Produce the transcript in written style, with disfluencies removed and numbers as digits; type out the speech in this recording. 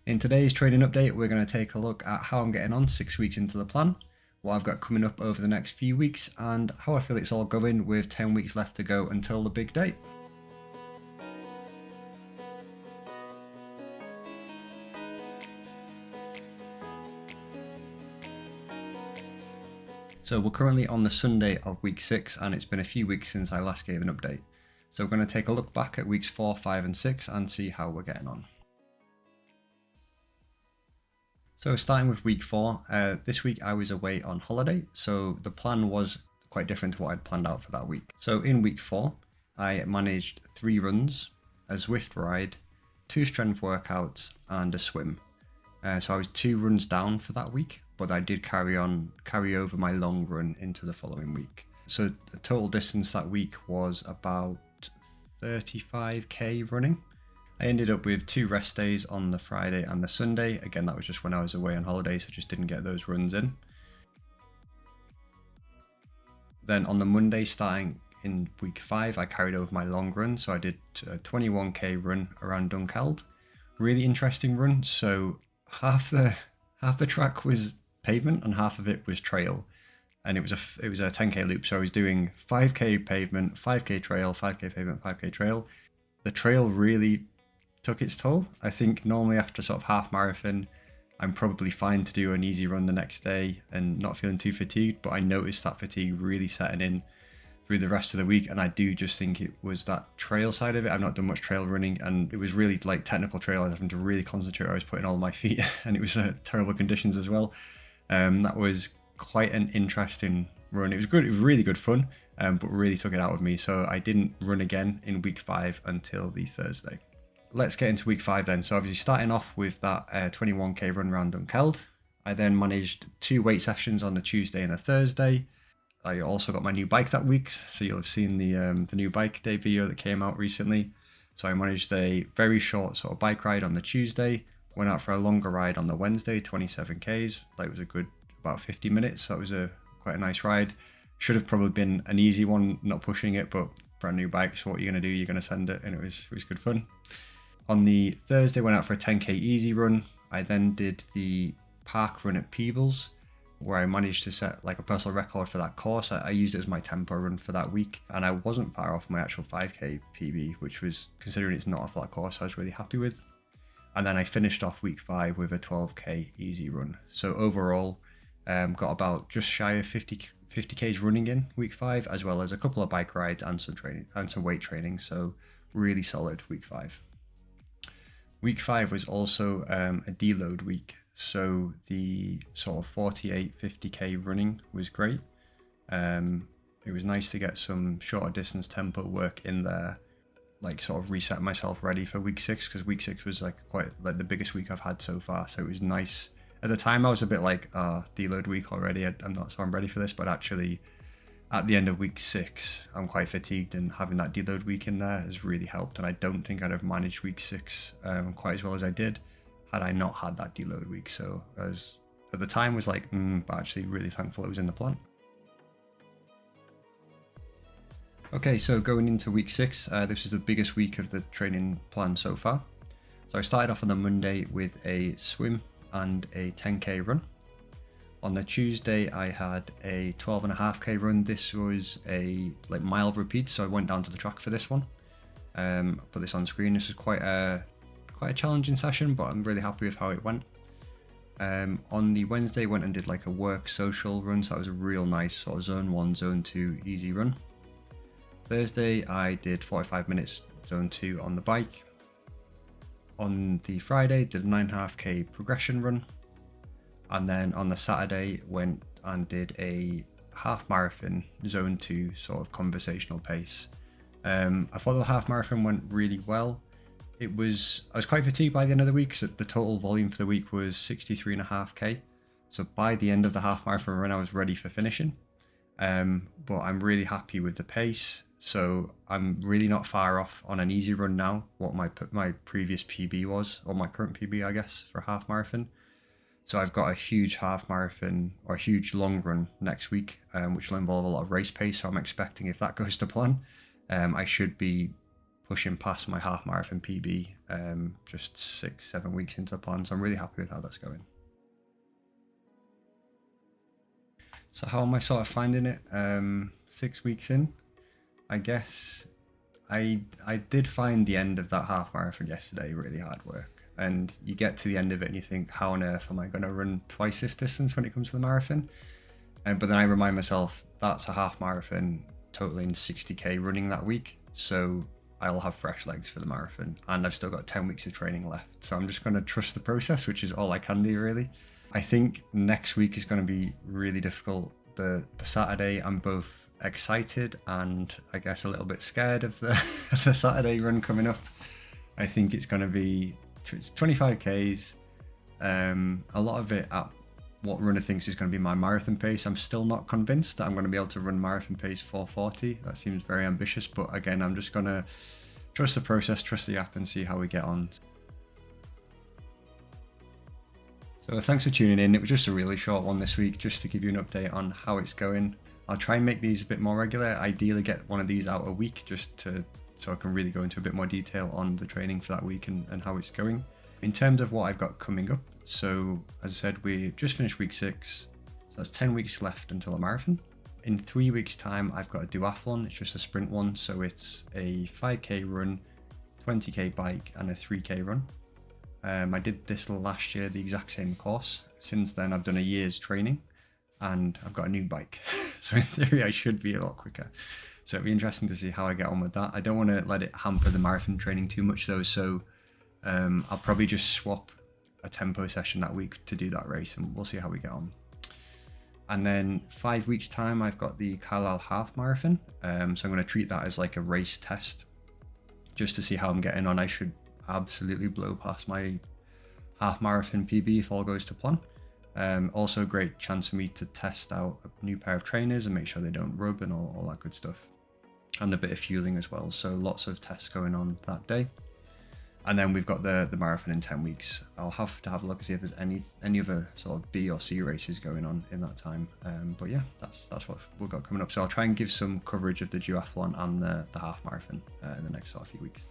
In today's training update, we're going to take a look at how I'm getting on 6 weeks into the plan, what I've got coming up over the next few weeks, and how I feel it's all going with 10 weeks left to go until the big day. So we're currently on the Sunday of week 6, and it's been a few weeks since I last gave an update. So we're going to take a look back at weeks 4, 5 and 6 and see how we're getting on. So starting with week 4, this week I was away on holiday, so the plan was quite different to what I'd planned out for that week. So in week 4, I managed 3 runs, a Zwift ride, 2 strength workouts and a swim. So I was 2 runs down for that week, but I did carry over my long run into the following week. So the total distance that week was about 35k running. I ended up with 2 rest days on the Friday and the Sunday. Again, that was just when I was away on holiday, so just didn't get those runs in. Then on the Monday, starting in week 5, I carried over my long run. So I did a 21k run around Dunkeld. Really interesting run. So half the track was pavement and half of it was trail. And it was a 10k loop. So I was doing 5k pavement, 5k trail, 5k pavement, 5k trail. The trail really took its toll. I think normally after sort of half marathon, I'm probably fine to do an easy run the next day and not feeling too fatigued, but I noticed that fatigue really setting in through the rest of the week, and I do just think it was that trail side of it. I've not done much trail running, and it was really like technical trail. I was having to really concentrate. I was putting all my feet, and it was terrible conditions as well. That was quite an interesting run. It was good. It was really good fun, but really took it out of me. So I didn't run again in week 5 until the Thursday. Let's get into week 5 then. So obviously starting off with that 21k run around Dunkeld. I then managed 2 weight sessions on the Tuesday and a Thursday. I also got my new bike that week, so you'll have seen the new bike day video that came out recently. So I managed a very short sort of bike ride on the Tuesday, went out for a longer ride on the Wednesday, 27k's. That was a good about 50 minutes, so it was quite a nice ride. Should have probably been an easy one, not pushing it, but brand new bike, so what you're going to do, you're going to send it, and it was good fun. On the Thursday, went out for a 10k easy run. I then did the park run at Peebles, where I managed to set like a personal record for that course. I used it as my tempo run for that week, and I wasn't far off my actual 5k PB, which was, considering it's not a flat course, I was really happy with. And then I finished off week 5 with a 12k easy run. So overall, got about just shy of 50k's running in week 5, as well as a couple of bike rides and some training and some weight training. So really solid week 5. Week 5 was also a deload week, so the sort of 48, 50k running was great. It was nice to get some shorter distance tempo work in there, like sort of reset myself ready for week 6, because week 6 was like quite like the biggest week I've had so far. So it was nice. At the time I was a bit like, deload week already, I'm ready for this, but actually at the end of week 6, I'm quite fatigued, and having that deload week in there has really helped. And I don't think I'd have managed week 6 quite as well as I did had I not had that deload week. So I was, at the time, was like, but actually really thankful it was in the plan. Okay, so going into week 6, this is the biggest week of the training plan so far. So I started off on the Monday with a swim and a 10k run. On the Tuesday, I had a 12.5k run. This was a mile repeat, so I went down to the track for this one. Put this on screen. This was quite a challenging session, but I'm really happy with how it went. On the Wednesday, went and did like a work social run, so that was a real nice sort of zone 1, zone 2 easy run. Thursday, I did 45 minutes zone 2 on the bike. On the Friday, did a 9.5k progression run. And then on the Saturday, went and did a half marathon zone 2 sort of conversational pace. I thought the half marathon went really well. I was quite fatigued by the end of the week, so the total volume for the week was 63.5k. So by the end of the half marathon run, I was ready for finishing. But I'm really happy with the pace. So I'm really not far off on an easy run now, what my previous PB was, or my current PB, I guess, for a half marathon. So I've got a huge half marathon or a huge long run next week, which will involve a lot of race pace. So I'm expecting, if that goes to plan, I should be pushing past my half marathon PB just 6-7 weeks into the plan. So I'm really happy with how that's going. So how am I sort of finding it 6 weeks in? I guess I did find the end of that half marathon yesterday really hard work. And you get to the end of it and you think, how on earth am I going to run twice this distance when it comes to the marathon? But then I remind myself that's a half marathon totaling 60k running that week. So I'll have fresh legs for the marathon, and I've still got 10 weeks of training left. So I'm just going to trust the process, which is all I can do really. I think next week is going to be really difficult. The Saturday, I'm both excited and I guess a little bit scared of the the Saturday run coming up. I think it's going to be 25k's, a lot of it at what runner thinks is going to be my marathon pace. I'm still not convinced that I'm going to be able to run marathon pace 440. That seems very ambitious, but again, I'm just going to trust the process, trust the app, and see how we get on. So thanks for tuning in. It was just a really short one this week, just to give you an update on how it's going. I'll try and make these a bit more regular. Ideally get one of these out a week, so I can really go into a bit more detail on the training for that week and how it's going. In terms of what I've got coming up, so as I said, we just finished week 6, so that's 10 weeks left until a marathon. In 3 weeks time, I've got a duathlon. It's just a sprint one, so it's a 5k run, 20k bike, and a 3k run. I did this last year, the exact same course. Since then, I've done a year's training and I've got a new bike. So in theory, I should be a lot quicker. So it'll be interesting to see how I get on with that. I don't want to let it hamper the marathon training too much though. So I'll probably just swap a tempo session that week to do that race, and we'll see how we get on. And then 5 weeks time, I've got the Carlisle Half Marathon. So I'm going to treat that as like a race test just to see how I'm getting on. I should absolutely blow past my half marathon PB if all goes to plan. Also a great chance for me to test out a new pair of trainers and make sure they don't rub and all that good stuff, and a bit of fueling as well. So lots of tests going on that day. And then we've got the marathon in 10 weeks. I'll have to have a look and see if there's any other sort of B or C races going on in that time. But yeah, that's what we've got coming up. So I'll try and give some coverage of the duathlon and the half marathon in the next sort of few weeks.